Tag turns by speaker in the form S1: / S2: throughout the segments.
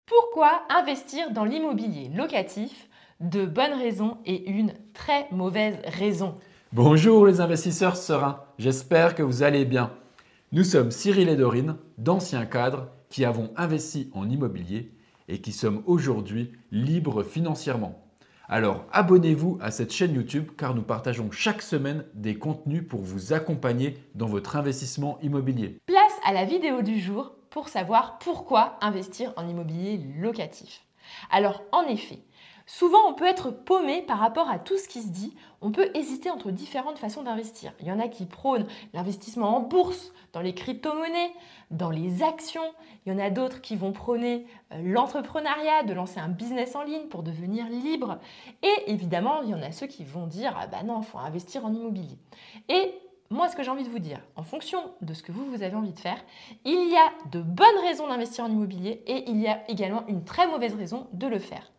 S1: Pourquoi investir dans l'immobilier locatif? De bonnes raisons et une très mauvaise raison.
S2: Bonjour les investisseurs sereins, j'espère que vous allez bien. Nous sommes Cyril et Dorine, d'anciens cadres qui avons investi en immobilier et qui sommes aujourd'hui libres financièrement. Alors abonnez-vous à cette chaîne YouTube car nous partageons chaque semaine des contenus pour vous accompagner dans votre investissement immobilier.
S1: Place à la vidéo du jour pour savoir pourquoi investir en immobilier locatif. Alors en effet, souvent on peut être paumé par rapport à tout ce qui se dit, on peut hésiter entre différentes façons d'investir. Il y en a qui prônent l'investissement en bourse, dans les crypto-monnaies, dans les actions. Il y en a d'autres qui vont prôner l'entrepreneuriat, de lancer un business en ligne pour devenir libre. Et évidemment, il y en a ceux qui vont dire « Ah bah non, il faut investir en immobilier ». Et moi, ce que j'ai envie de vous dire, en fonction de ce que vous avez envie de faire, il y a de bonnes raisons d'investir en immobilier et il y a également une très mauvaise raison de le faire.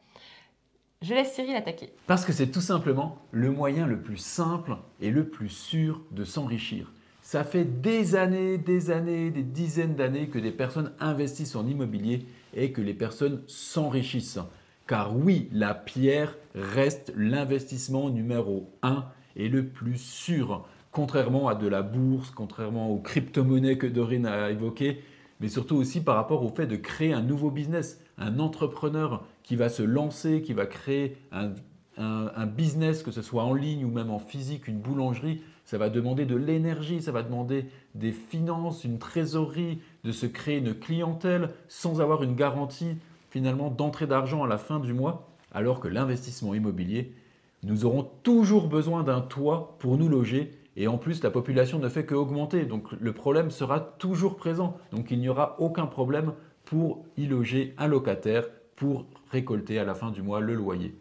S1: Je laisse Cyril attaquer.
S2: Parce que c'est tout simplement le moyen le plus simple et le plus sûr de s'enrichir. Ça fait des années, des dizaines d'années que des personnes investissent en immobilier et que les personnes s'enrichissent. Car oui, la pierre reste l'investissement numéro 1 et le plus sûr. Contrairement à de la bourse, contrairement aux crypto-monnaies que Dorine a évoquées, mais surtout aussi par rapport au fait de créer un nouveau business, un entrepreneur qui va se lancer, qui va créer un business, que ce soit en ligne ou même en physique, une boulangerie, ça va demander de l'énergie, ça va demander des finances, une trésorerie, de se créer une clientèle sans avoir une garantie finalement d'entrée d'argent à la fin du mois, alors que l'investissement immobilier, nous aurons toujours besoin d'un toit pour nous loger. Et en plus, la population ne fait qu'augmenter, donc le problème sera toujours présent. Donc il n'y aura aucun problème pour y loger un locataire pour récolter à la fin du mois le loyer.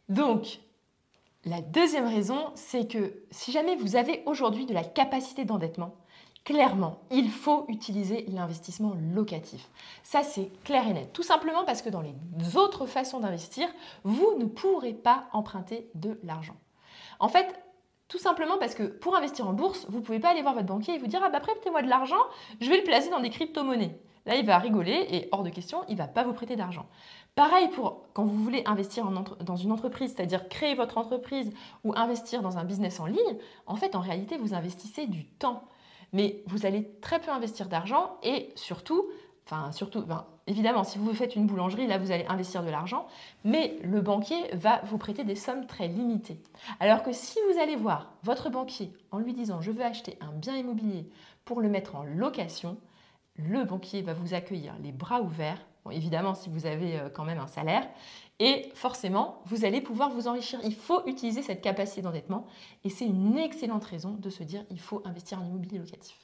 S1: Donc, la deuxième raison, c'est que si jamais vous avez aujourd'hui de la capacité d'endettement, clairement, il faut utiliser l'investissement locatif. Ça, c'est clair et net. Tout simplement parce que dans les autres façons d'investir, vous ne pourrez pas emprunter de l'argent. En fait, tout simplement parce que pour investir en bourse, vous ne pouvez pas aller voir votre banquier et vous dire « Ah bah prêtez-moi de l'argent, je vais le placer dans des crypto-monnaies ». Là, il va rigoler et hors de question, il ne va pas vous prêter d'argent. Pareil pour quand vous voulez investir dans une entreprise, c'est-à-dire créer votre entreprise ou investir dans un business en ligne, en fait, en réalité, vous investissez du temps. Mais vous allez très peu investir d'argent et surtout, évidemment, si vous faites une boulangerie, là, vous allez investir de l'argent, mais le banquier va vous prêter des sommes très limitées. Alors que si vous allez voir votre banquier en lui disant « je veux acheter un bien immobilier pour le mettre en location », le banquier va vous accueillir les bras ouverts, bon, évidemment si vous avez quand même un salaire, et forcément, vous allez pouvoir vous enrichir. Il faut utiliser cette capacité d'endettement et c'est une excellente raison de se dire « il faut investir en immobilier locatif ».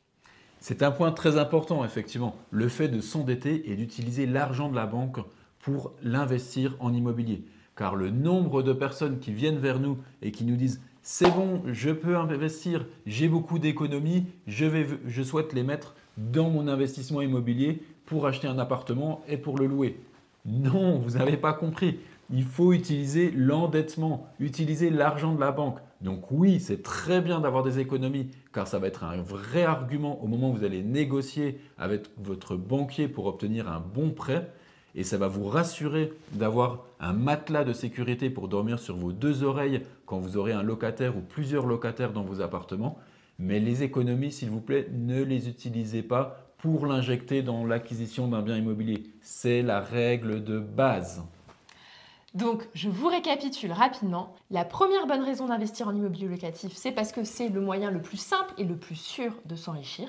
S2: C'est un point très important, effectivement, le fait de s'endetter et d'utiliser l'argent de la banque pour l'investir en immobilier. Car le nombre de personnes qui viennent vers nous et qui nous disent « c'est bon, je peux investir, j'ai beaucoup d'économies, je souhaite les mettre dans mon investissement immobilier pour acheter un appartement et pour le louer ». Non, vous n'avez pas compris. Il faut utiliser l'endettement, utiliser l'argent de la banque. Donc oui, c'est très bien d'avoir des économies car ça va être un vrai argument au moment où vous allez négocier avec votre banquier pour obtenir un bon prêt et ça va vous rassurer d'avoir un matelas de sécurité pour dormir sur vos deux oreilles quand vous aurez un locataire ou plusieurs locataires dans vos appartements. Mais les économies, s'il vous plaît, ne les utilisez pas pour l'injecter dans l'acquisition d'un bien immobilier. C'est la règle de base.
S1: Donc, je vous récapitule rapidement. La première bonne raison d'investir en immobilier locatif, c'est parce que c'est le moyen le plus simple et le plus sûr de s'enrichir.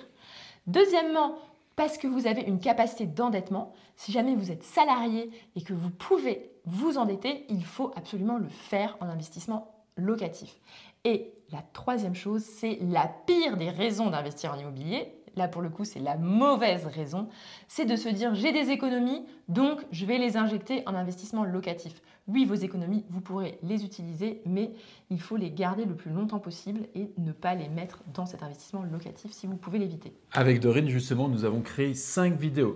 S1: Deuxièmement, parce que vous avez une capacité d'endettement. Si jamais vous êtes salarié et que vous pouvez vous endetter, il faut absolument le faire en investissement locatif. Et la troisième chose, c'est la pire des raisons d'investir en immobilier. Là, pour le coup, c'est la mauvaise raison. C'est de se dire, j'ai des économies, donc je vais les injecter en investissement locatif. Oui, vos économies, vous pourrez les utiliser, mais il faut les garder le plus longtemps possible et ne pas les mettre dans cet investissement locatif si vous pouvez l'éviter.
S2: Avec Dorine, justement, nous avons créé 5 vidéos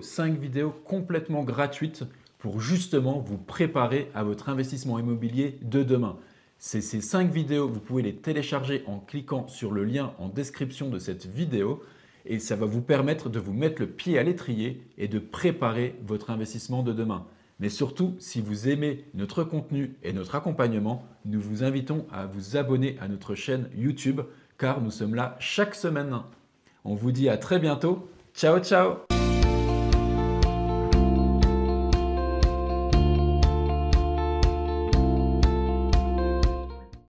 S2: complètement gratuites pour justement vous préparer à votre investissement immobilier de demain. Ces 5 vidéos, vous pouvez les télécharger en cliquant sur le lien en description de cette vidéo. et ça va vous permettre de vous mettre le pied à l'étrier et de préparer votre investissement de demain. Mais surtout, si vous aimez notre contenu et notre accompagnement, nous vous invitons à vous abonner à notre chaîne YouTube car nous sommes là chaque semaine. On vous dit à très bientôt. Ciao, ciao!